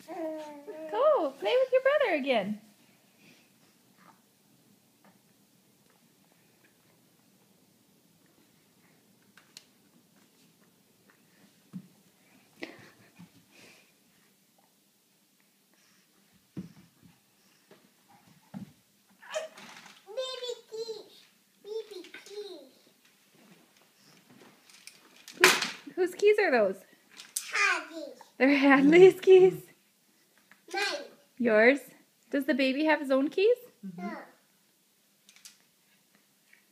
Go, play with your brother again. Whose keys are those? Hadley's. They're Hadley's keys? Mine. Yours? Does the baby have his own keys? No.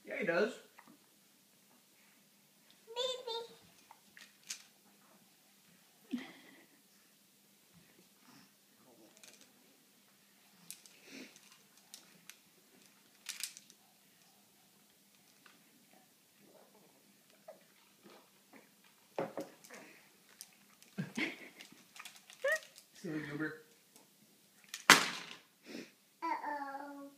Yeah, he does. Silly goober. Uh-oh.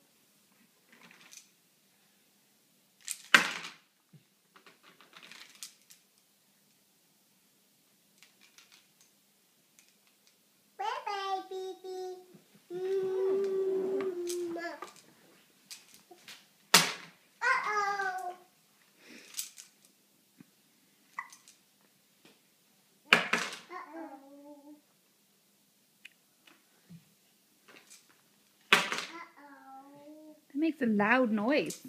Bye-bye, baby. Uh-oh. Uh-oh. That makes a loud noise.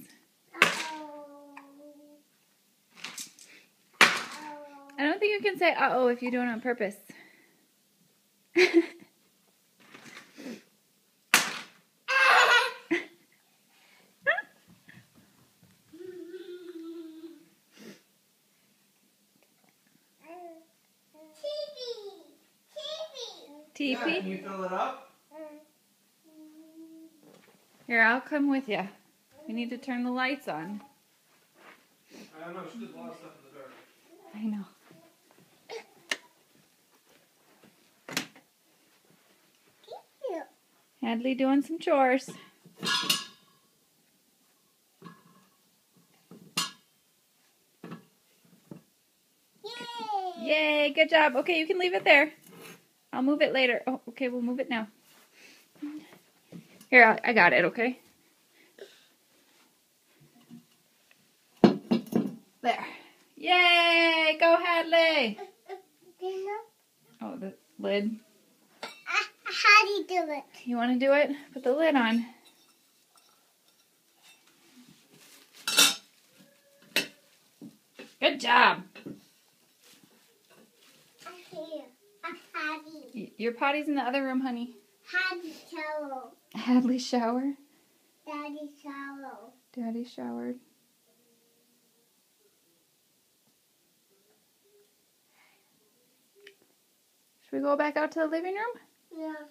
I don't think you can say uh-oh if you do it on purpose. Yeah, can TP? you fill it up? Here, I'll come with you. We need to turn the lights on. I don't know, she does a lot of stuff in the dark. I know. Hadley doing some chores. Yay, good job. Okay, you can leave it there. I'll move it later. Oh, okay, we'll move it now. Here, I got it, okay? There. Yay, go Hadley. Oh, the lid. How do you do it? You want to do it? Put the lid on. Good job. Here, a potty. Your potty's in the other room, honey. Hadley shower. Hadley shower. Daddy shower. Daddy showered. Should we go back out to the living room? Yeah.